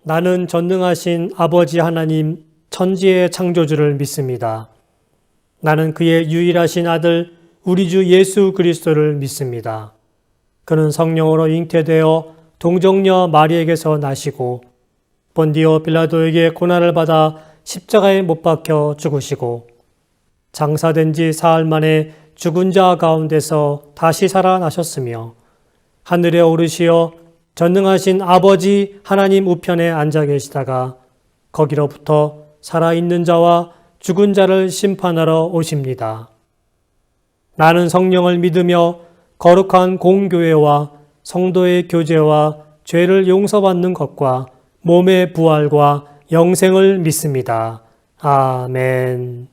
나는 전능하신 아버지 하나님 천지의 창조주를 믿습니다. 나는 그의 유일하신 아들 우리 주 예수 그리스도를 믿습니다. 그는 성령으로 잉태되어 동정녀 마리에게서 나시고 본디오 빌라도에게 고난을 받아 십자가에 못 박혀 죽으시고 장사된 지 사흘 만에 죽은 자 가운데서 다시 살아나셨으며 하늘에 오르시어 전능하신 아버지 하나님 우편에 앉아 계시다가 거기로부터 살아있는 자와 죽은 자를 심판하러 오십니다. 나는 성령을 믿으며 거룩한 공교회와 성도의 교제와 죄를 용서받는 것과 몸의 부활과 영생을 믿습니다. 아멘.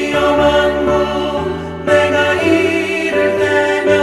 위험한 곳 내가 이를 대면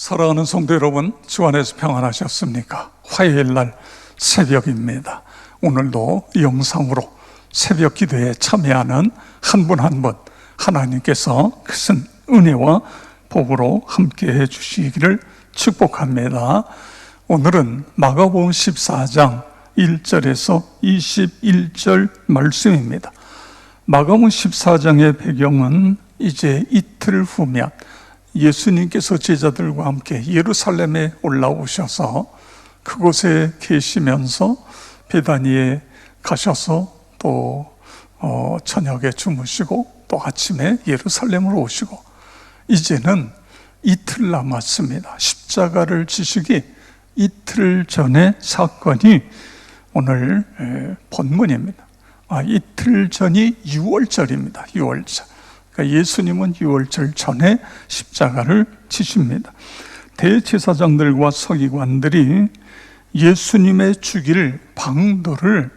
사랑하는 성도 여러분, 주 안에서 평안하셨습니까? 화요일날 새벽입니다. 오늘도 영상으로 새벽 기도에 참여하는 한 분 한 분 하나님께서 큰 은혜와 복으로 함께해 주시기를 축복합니다. 오늘은 마가복음 14장 1절에서 21절 말씀입니다. 마가복음 14장의 배경은 이제 이틀 후면 예수님께서 제자들과 함께 예루살렘에 올라오셔서 그곳에 계시면서 베다니에 가셔서 또 저녁에 주무시고 또 아침에 예루살렘으로 오시고 이제는 이틀 남았습니다. 십자가를 지시기 이틀 전의 사건이 오늘 본문입니다. 이틀 전이 유월절입니다. 유월절. 그러니까 예수님은 유월절 전에 십자가를 지십니다. 대제사장들과 서기관들이 예수님의 죽일 방도를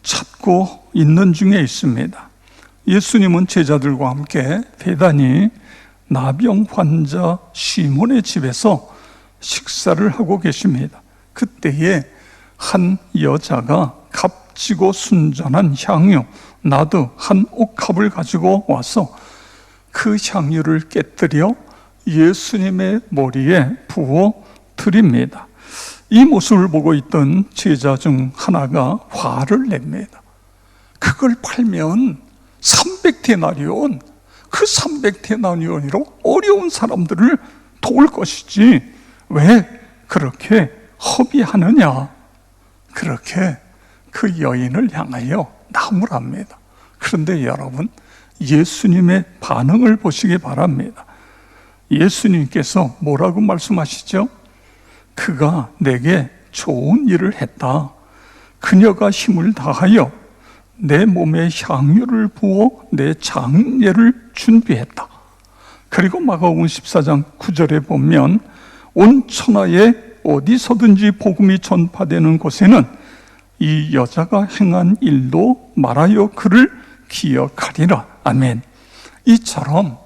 찾고 있는 중에 있습니다. 예수님은 제자들과 함께 베다니 나병 환자 시몬의 집에서 식사를 하고 계십니다. 그때에 한 여자가 값지고 순전한 향유 나드 한 옥합을 가지고 와서 그 향유를 깨뜨려 예수님의 머리에 부어 드립니다. 이 모습을 보고 있던 제자 중 하나가 화를 냅니다. 그걸 팔면 300데나리온, 그 300데나리온으로 어려운 사람들을 도울 것이지 왜 그렇게 허비하느냐, 그렇게 그 여인을 향하여 나무랍니다. 그런데 여러분, 예수님의 반응을 보시기 바랍니다. 예수님께서 뭐라고 말씀하시죠? 그가 내게 좋은 일을 했다. 그녀가 힘을 다하여 내 몸에 향유를 부어 내 장례를 준비했다. 그리고 마가복음 14장 9절에 보면 온 천하에 어디서든지 복음이 전파되는 곳에는 이 여자가 행한 일도 말하여 그를 기억하리라. 아멘. 이처럼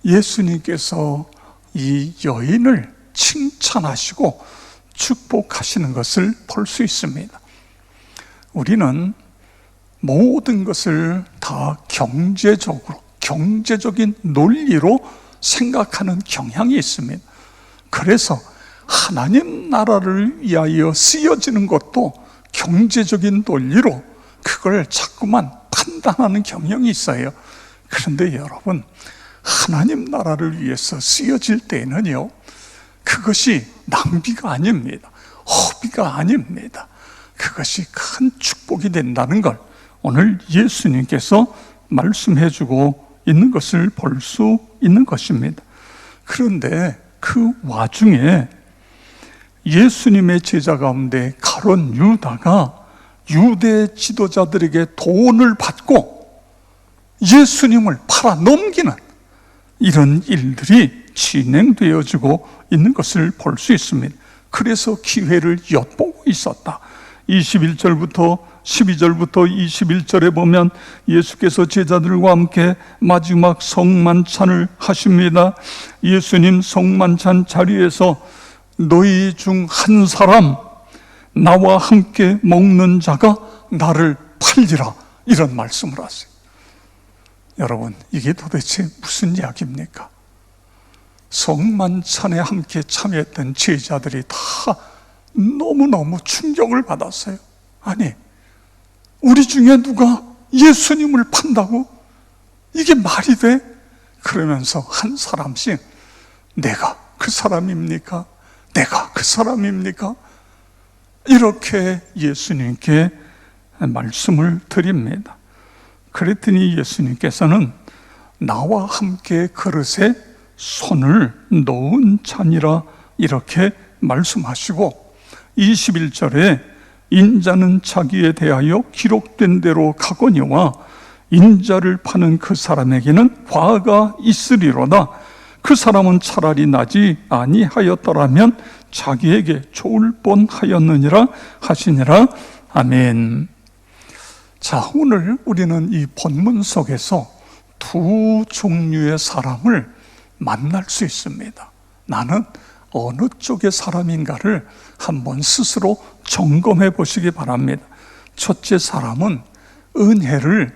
예수님께서 이 여인을 칭찬하시고 축복하시는 것을 볼 수 있습니다. 우리는 모든 것을 다 경제적인 논리로 생각하는 경향이 있습니다. 그래서 하나님 나라를 위하여 쓰여지는 것도 경제적인 논리로 그걸 자꾸만 판단하는 경향이 있어요. 그런데 여러분, 하나님 나라를 위해서 쓰여질 때는요, 그것이 낭비가 아닙니다. 허비가 아닙니다. 그것이 큰 축복이 된다는 걸 오늘 예수님께서 말씀해 주고 있는 것을 볼 수 있는 것입니다. 그런데 그 와중에 예수님의 제자 가운데 가룟 유다가 유대 지도자들에게 돈을 받고 예수님을 팔아 넘기는 이런 일들이 진행되어지고 있는 것을 볼 수 있습니다. 그래서 기회를 엿보고 있었다. 21절부터 12절부터 21절에 보면 예수께서 제자들과 함께 마지막 성만찬을 하십니다. 예수님 성만찬 자리에서 너희 중 한 사람, 나와 함께 먹는 자가 나를 팔리라, 이런 말씀을 하세요. 여러분, 이게 도대체 무슨 이야기입니까? 성만찬에 함께 참여했던 제자들이 다 너무너무 충격을 받았어요. 아니, 우리 중에 누가 예수님을 판다고? 이게 말이 돼? 그러면서 한 사람씩 내가 그 사람입니까? 내가 그 사람입니까? 이렇게 예수님께 말씀을 드립니다. 그랬더니 예수님께서는 나와 함께 그릇에 손을 놓은 자니라, 이렇게 말씀하시고 21절에 인자는 자기에 대하여 기록된 대로 가거니와 인자를 파는 그 사람에게는 화가 있으리로다. 그 사람은 차라리 나지 아니하였더라면 자기에게 좋을 뻔하였느니라 하시니라. 아멘. 자, 오늘 우리는 이 본문 속에서 두 종류의 사람을 만날 수 있습니다. 나는 어느 쪽의 사람인가를 한번 스스로 점검해 보시기 바랍니다. 첫째 사람은 은혜를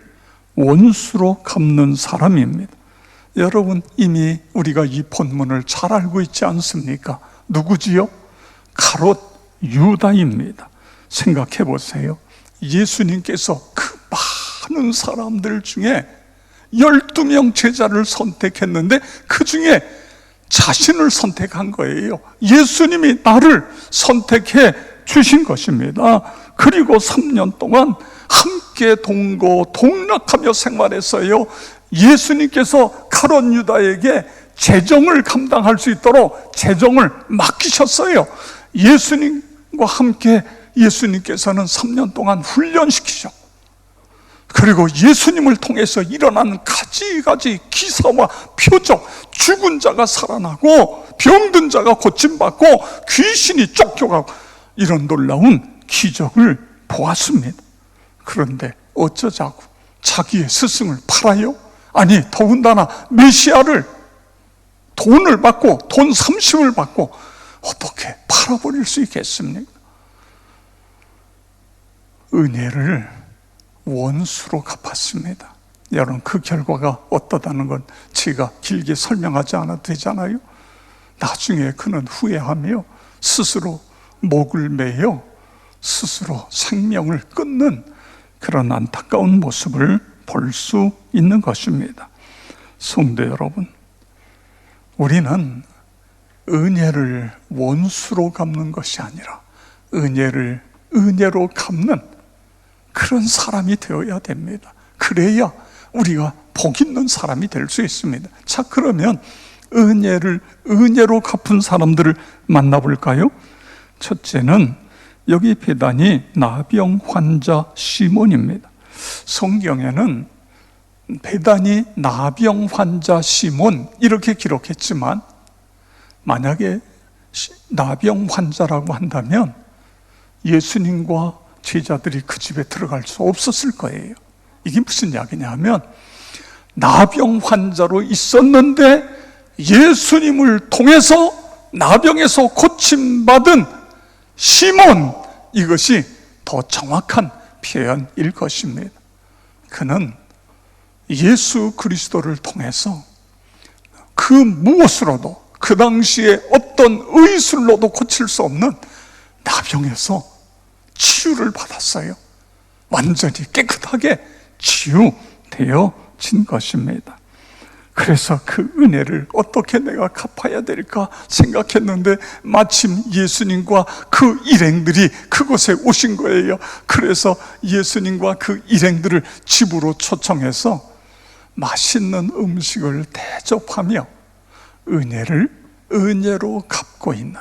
원수로 갚는 사람입니다. 여러분, 이미 우리가 이 본문을 잘 알고 있지 않습니까? 누구지요? 가롯 유다입니다. 생각해 보세요. 예수님께서 그 많은 사람들 중에 12명 제자를 선택했는데 그 중에 자신을 선택한 거예요. 예수님이 나를 선택해 주신 것입니다. 그리고 3년 동안 함께 동락하며 생활했어요. 예수님께서 가롯 유다에게 재정을 감당할 수 있도록 재정을 맡기셨어요. 예수님과 함께 예수님께서는 3년 동안 훈련시키셨고, 그리고 예수님을 통해서 일어나는 가지가지 기사와 표적, 죽은 자가 살아나고 병든 자가 고침받고 귀신이 쫓겨가고 이런 놀라운 기적을 보았습니다. 그런데 어쩌자고 자기의 스승을 팔아요? 아니, 더군다나 메시아를 돈을 받고 돈 30을 받고 어떻게 팔아버릴 수 있겠습니까? 은혜를 원수로 갚았습니다. 여러분, 그 결과가 어떠다는 건 제가 길게 설명하지 않아도 되잖아요. 나중에 그는 후회하며 스스로 목을 매여 스스로 생명을 끊는 그런 안타까운 모습을 볼 수 있는 것입니다. 성도 여러분, 우리는 은혜를 원수로 갚는 것이 아니라 은혜를 은혜로 갚는 그런 사람이 되어야 됩니다. 그래야 우리가 복 있는 사람이 될 수 있습니다. 자, 그러면 은혜를 은혜로 갚은 사람들을 만나볼까요? 첫째는 여기 배단이 나병 환자 시몬입니다. 성경에는 배단이 나병 환자 시몬 이렇게 기록했지만, 만약에 나병 환자라고 한다면 예수님과 제자들이 그 집에 들어갈 수 없었을 거예요. 이게 무슨 이야기냐면, 나병 환자로 있었는데 예수님을 통해서 나병에서 고침받은 시몬, 이것이 더 정확한 표현일 것입니다. 그는 예수 그리스도를 통해서 그 무엇으로도, 그 당시에 어떤 의술로도 고칠 수 없는 나병에서 치유를 받았어요. 완전히 깨끗하게 치유되어진 것입니다. 그래서 그 은혜를 어떻게 내가 갚아야 될까 생각했는데 마침 예수님과 그 일행들이 그곳에 오신 거예요. 그래서 예수님과 그 일행들을 집으로 초청해서 맛있는 음식을 대접하며 은혜를 은혜로 갚고 있는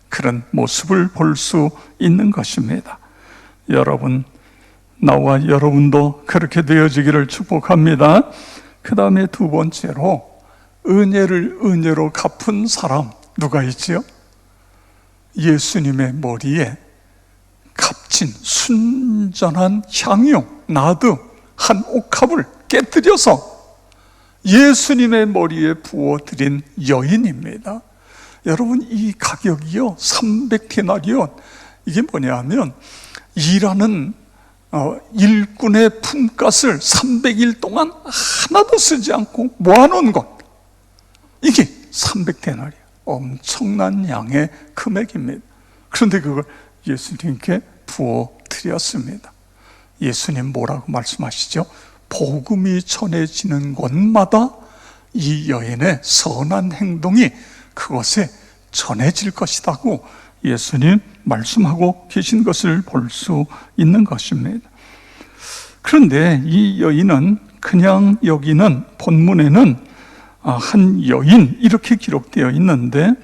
그런 모습을 볼 수 있는 것입니다. 여러분, 나와 여러분도 그렇게 되어지기를 축복합니다. 그 다음에 두 번째로 은혜를 은혜로 갚은 사람, 누가 있지요? 예수님의 머리에 값진 순전한 향유 나드 한 옥합을 깨뜨려서 예수님의 머리에 부어드린 여인입니다. 여러분, 이 가격이요 300데나리온. 이게 뭐냐 하면 일하는 일꾼의 품값을 300일 동안 하나도 쓰지 않고 모아놓은 것, 이게 300데나리온, 엄청난 양의 금액입니다. 그런데 그걸 예수님께 부어드렸습니다. 예수님 뭐라고 말씀하시죠? 복음이 전해지는 곳마다 이 여인의 선한 행동이 그것에 전해질 것이라고 예수님 말씀하고 계신 것을 볼 수 있는 것입니다. 그런데 이 여인은 그냥 여기는 본문에는 한 여인 이렇게 기록되어 있는데,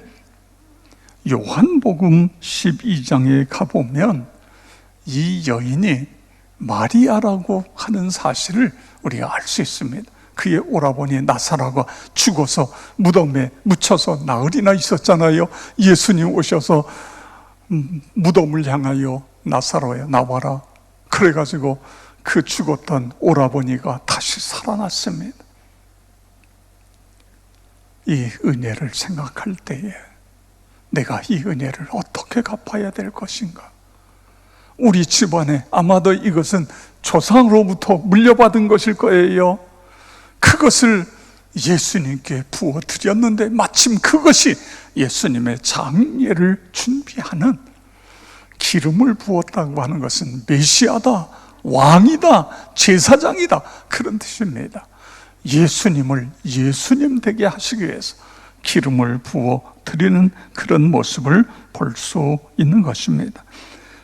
요한복음 12장에 가보면 이 여인이 마리아라고 하는 사실을 우리가 알 수 있습니다. 그의 오라버니 나사로가 죽어서 무덤에 묻혀서 나흘이나 있었잖아요. 예수님 오셔서 무덤을 향하여 나사로야 나와라, 그래가지고 그 죽었던 오라버니가 다시 살아났습니다. 이 은혜를 생각할 때에 내가 이 은혜를 어떻게 갚아야 될 것인가? 우리 집안에 아마도 이것은 조상으로부터 물려받은 것일 거예요. 그것을 예수님께 부어드렸는데 마침 그것이 예수님의 장례를 준비하는 기름을 부었다고 하는 것은 메시아다, 왕이다, 제사장이다, 그런 뜻입니다. 예수님을 예수님 되게 하시기 위해서 기름을 부어 드리는 그런 모습을 볼 수 있는 것입니다.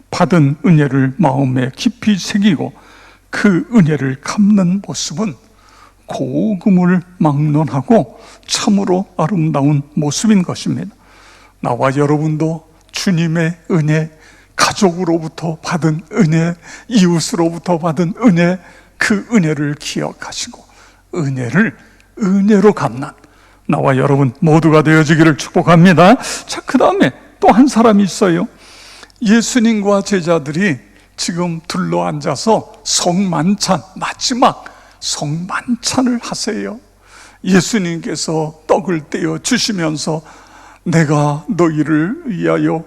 받은 은혜를 마음에 깊이 새기고 그 은혜를 갚는 모습은 고금을 막론하고 참으로 아름다운 모습인 것입니다. 나와 여러분도 주님의 은혜, 가족으로부터 받은 은혜, 이웃으로부터 받은 은혜, 그 은혜를 기억하시고 은혜를 은혜로 갚는 나와 여러분 모두가 되어지기를 축복합니다. 자, 그 다음에 또 한 사람이 있어요. 예수님과 제자들이 지금 둘러앉아서 성만찬, 마지막 성만찬을 하세요. 예수님께서 떡을 떼어 주시면서 내가 너희를 위하여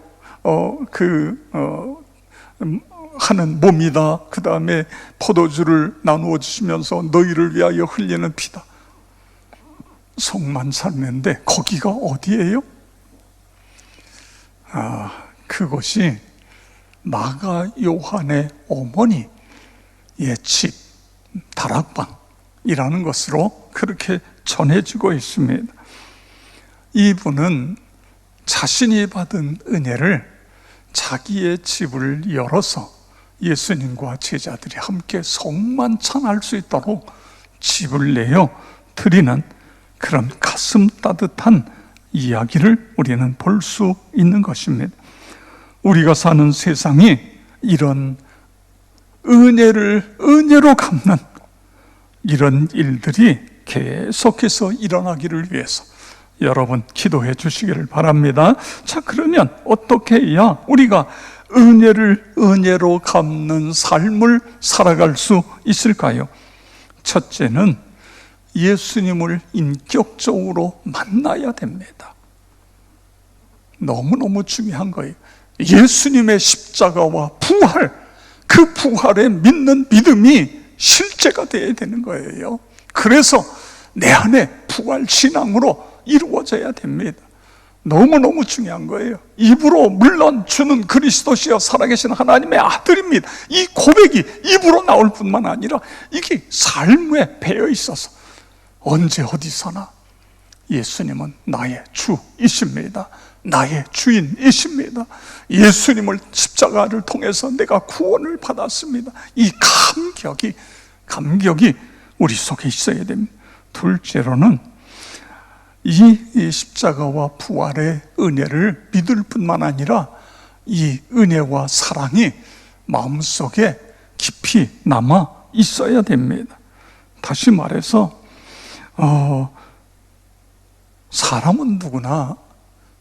하는 몸이다. 그 다음에 포도주를 나누어 주시면서 너희를 위하여 흘리는 피다. 성만찬인데 거기가 어디예요? 그것이 마가 요한의 어머니의 집, 다락방이라는 것으로 그렇게 전해지고 있습니다. 이분은 자신이 받은 은혜를 자기의 집을 열어서 예수님과 제자들이 함께 성만찬할 수 있도록 집을 내어 드리는 그런 가슴 따뜻한 이야기를 우리는 볼 수 있는 것입니다. 우리가 사는 세상이 이런 은혜를 은혜로 갚는 이런 일들이 계속해서 일어나기를 위해서 여러분 기도해 주시기를 바랍니다. 자, 그러면 어떻게 해야 우리가 은혜를 은혜로 갚는 삶을 살아갈 수 있을까요? 첫째는 예수님을 인격적으로 만나야 됩니다. 너무너무 중요한 거예요. 예수님의 십자가와 부활, 그 부활에 믿는 믿음이 실제가 되어야 되는 거예요. 그래서 내 안에 부활 신앙으로 이루어져야 됩니다. 너무너무 중요한 거예요. 입으로 물론 주는 그리스도시여 살아계신 하나님의 아들입니다. 이 고백이 입으로 나올 뿐만 아니라 이게 삶에 배어 있어서 언제 어디서나 예수님은 나의 주이십니다. 나의 주인이십니다. 예수님을 십자가를 통해서 내가 구원을 받았습니다. 이 감격이 우리 속에 있어야 됩니다. 둘째로는 이 십자가와 부활의 은혜를 믿을 뿐만 아니라 이 은혜와 사랑이 마음속에 깊이 남아 있어야 됩니다. 다시 말해서 사람은 누구나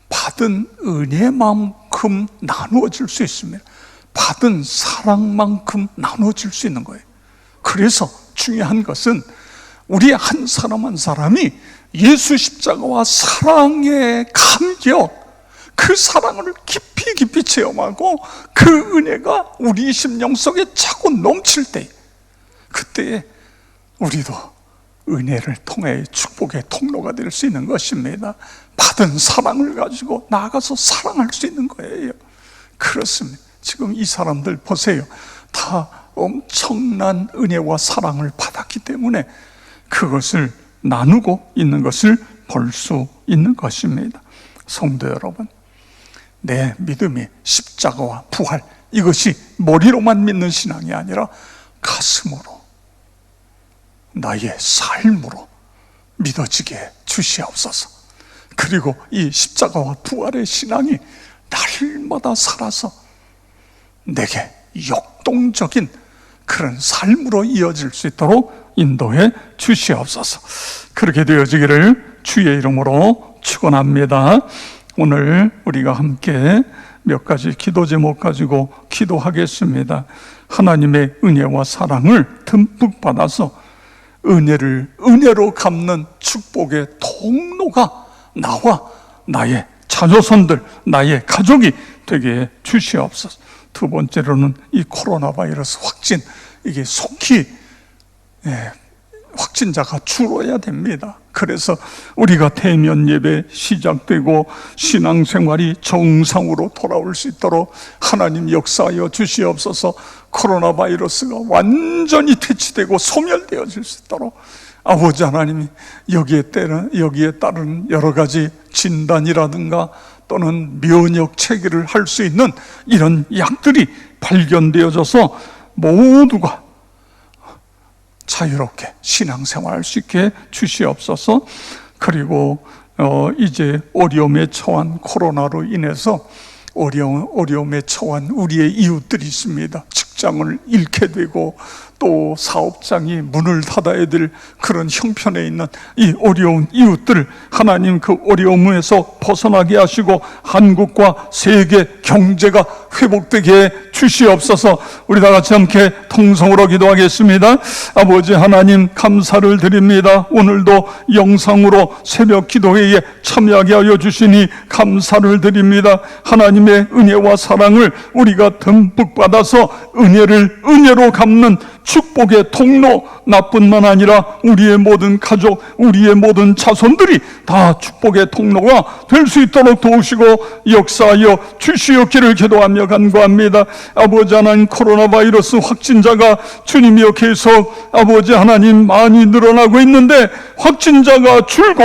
받은 은혜만큼 나누어질 수 있습니다. 받은 사랑만큼 나누어질 수 있는 거예요. 그래서 중요한 것은 우리 한 사람 한 사람이 예수 십자가와 사랑의 감격, 그 사랑을 깊이 체험하고 그 은혜가 우리 심령 속에 차고 넘칠 때, 그때에 우리도 은혜를 통해 축복의 통로가 될 수 있는 것입니다. 받은 사랑을 가지고 나아가서 사랑할 수 있는 거예요. 그렇습니다. 지금 이 사람들 보세요. 다 엄청난 은혜와 사랑을 받았기 때문에 그것을 나누고 있는 것을 볼 수 있는 것입니다. 성도 여러분, 내 믿음이 십자가와 부활, 이것이 머리로만 믿는 신앙이 아니라 가슴으로, 나의 삶으로 믿어지게 주시옵소서. 그리고 이 십자가와 부활의 신앙이 날마다 살아서 내게 역동적인 그런 삶으로 이어질 수 있도록 인도해 주시옵소서. 그렇게 되어지기를 주의 이름으로 축원합니다. 오늘 우리가 함께 몇 가지 기도 제목 가지고 기도하겠습니다. 하나님의 은혜와 사랑을 듬뿍 받아서 은혜를 은혜로 갚는 축복의 통로가 나와 나의 자조선들, 나의 가족이 되게 해 주시옵소서. 두 번째로는 이 코로나 바이러스 확진, 이게 속히 확진자가 줄어야 됩니다. 그래서 우리가 대면 예배 시작되고 신앙생활이 정상으로 돌아올 수 있도록 하나님 역사하여 주시옵소서. 코로나 바이러스가 완전히 퇴치되고 소멸되어질 수 있도록 아버지 하나님이 여기에 따른 여러 가지 진단이라든가 또는 면역 체계를 할 수 있는 이런 약들이 발견되어져서 모두가 자유롭게 신앙생활할 수 있게 주시옵소서. 그리고 이제 어려움에 처한 코로나로 인해서 어려움에 처한 우리의 이웃들이 있습니다. 직장을 잃게 되고 또 사업장이 문을 닫아야 될 그런 형편에 있는 이 어려운 이웃들, 하나님 그 어려움에서 벗어나게 하시고 한국과 세계 경제가 회복되게 해 주시옵소서. 우리 다 같이 함께 통성으로 기도하겠습니다. 아버지 하나님 감사를 드립니다. 오늘도 영상으로 새벽 기도회에 참여하게 하여 주시니 감사를 드립니다. 하나님의 은혜와 사랑을 우리가 듬뿍 받아서 은혜를 은혜로 갚는 축복의 통로, 나뿐만 아니라 우리의 모든 가족, 우리의 모든 자손들이 다 축복의 통로가 될 수 있도록 도우시고 역사하여 주시옵기를 기도하며 간구합니다. 아버지 하나님, 코로나 바이러스 확진자가 주님이여 계속 아버지 하나님 많이 늘어나고 있는데 확진자가 줄고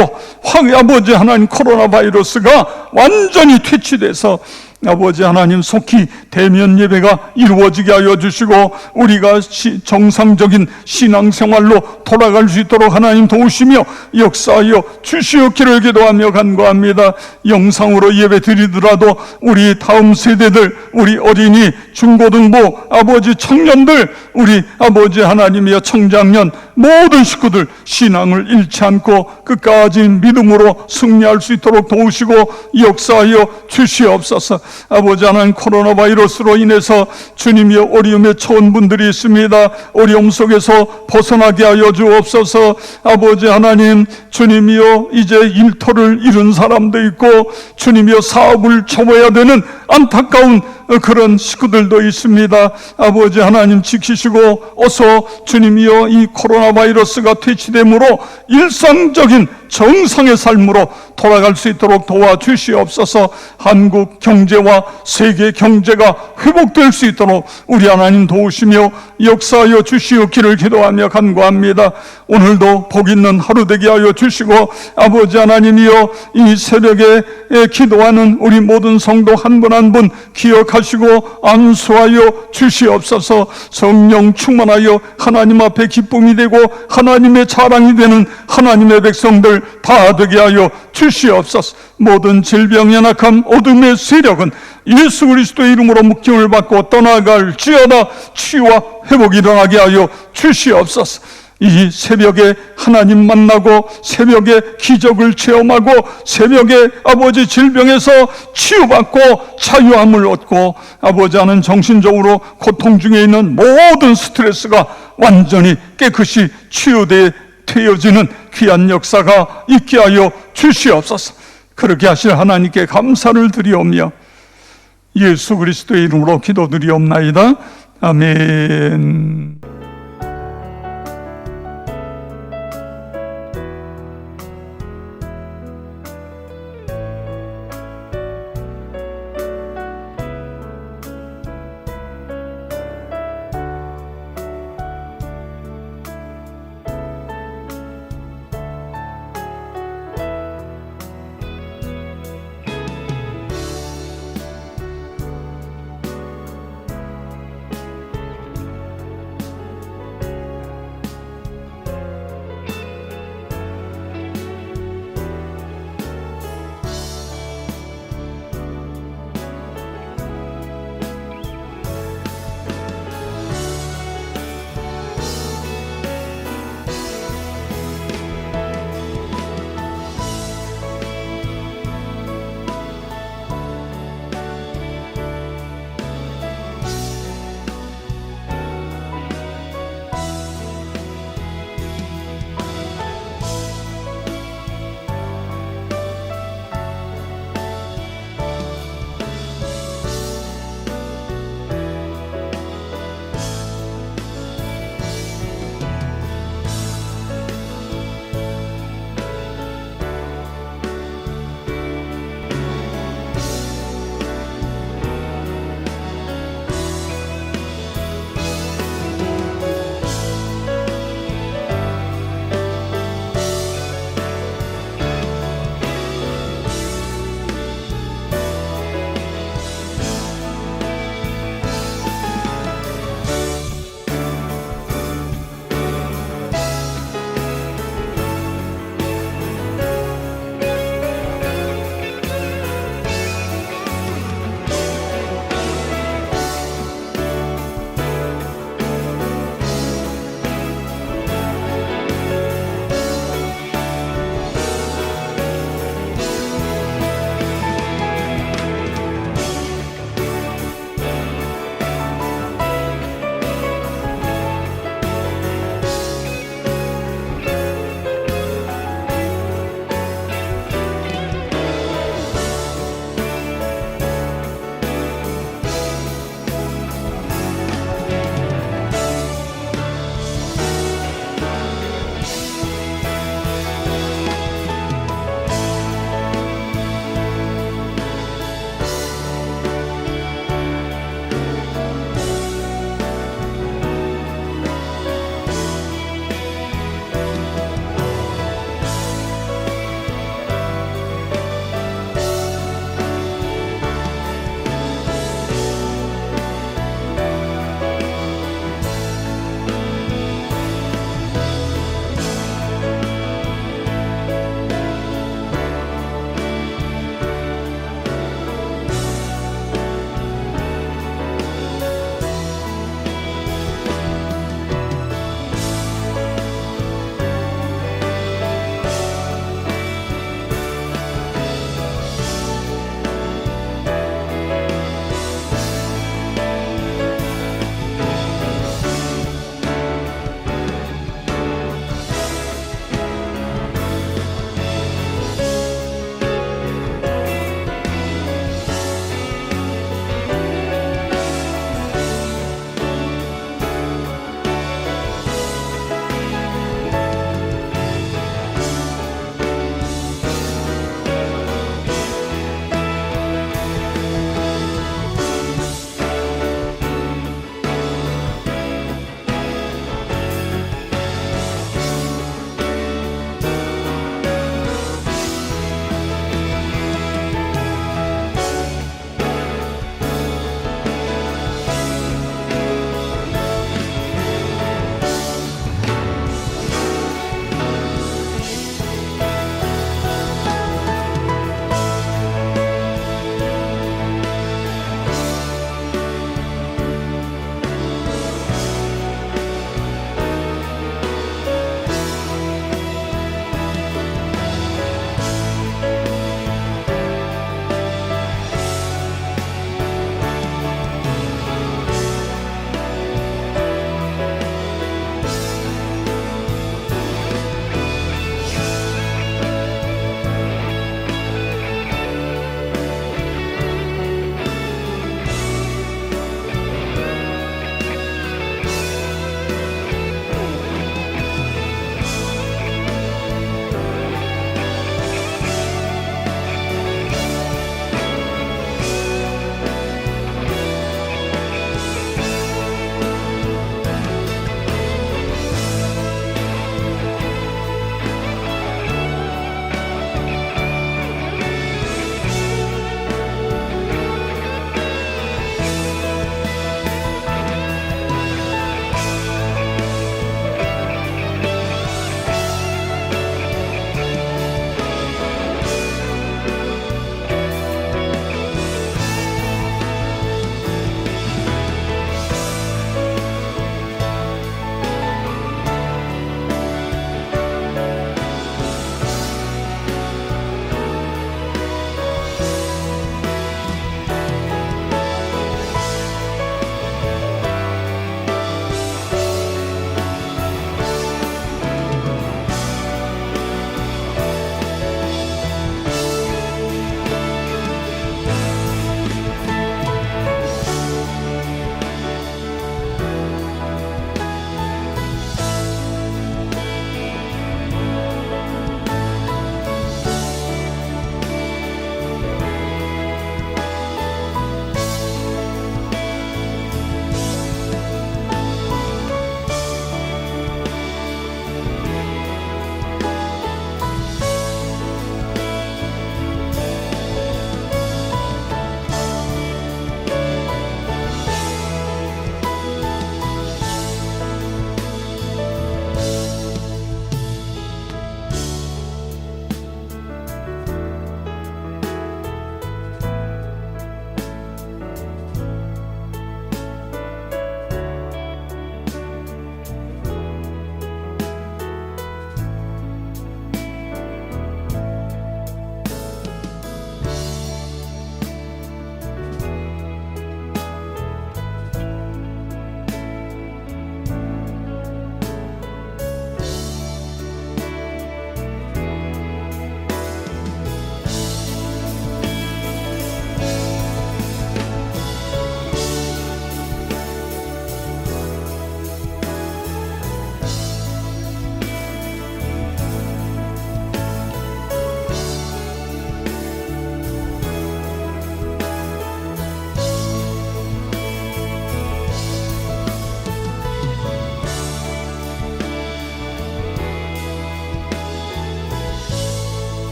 아버지 하나님 코로나 바이러스가 완전히 퇴치돼서 아버지 하나님 속히 대면 예배가 이루어지게 하여 주시고 우리가 정상적인 신앙생활로 돌아갈 수 있도록 하나님 도우시며 역사하여 주시옵기를 기도하며 간구합니다. 영상으로 예배 드리더라도 우리 다음 세대들, 우리 어린이, 중고등부, 아버지 청년들, 우리 아버지 하나님이여 청장년 모든 식구들 신앙을 잃지 않고 끝까지 믿음으로 승리할 수 있도록 도우시고 역사하여 주시옵소서. 아버지 하나님, 코로나 바이러스로 인해서 주님이여 어려움에 처한 분들이 있습니다. 어려움 속에서 벗어나게 하여 주옵소서. 아버지 하나님, 주님이여 이제 일터를 잃은 사람도 있고 주님이여 사업을 접어야 되는 안타까운 그런 식구들도 있습니다. 아버지 하나님 지키시고 어서 주님이여 이 코로나 바이러스가 퇴치됨으로 일상적인 정상의 삶으로 돌아갈 수 있도록 도와주시옵소서. 한국 경제와 세계 경제가 회복될 수 있도록 우리 하나님 도우시며 역사하여 주시옵기를 기도하며 간구합니다. 오늘도 복 있는 하루 되게 하여 주시고 아버지 하나님이여 이 새벽에 기도하는 우리 모든 성도 한 분 한 분 기억하시고 안수하여 주시옵소서. 성령 충만하여 하나님 앞에 기쁨이 되고 하나님의 자랑이 되는 하나님의 백성들 다 되게 하여 주시옵소서. 모든 질병의 악함 어둠의 세력은 예수 그리스도의 이름으로 묶임을 받고 떠나갈지어다. 치유와 회복이 일어나게 하여 주시옵소서. 이 새벽에 하나님 만나고 새벽에 기적을 체험하고 새벽에 아버지 질병에서 치유받고 자유함을 얻고 아버지 하는 정신적으로 고통 중에 있는 모든 스트레스가 완전히 깨끗이 치유되어지는 귀한 역사가 있게 하여 주시옵소서. 그렇게 하실 하나님께 감사를 드리오며 예수 그리스도의 이름으로 기도드리옵나이다. 아멘.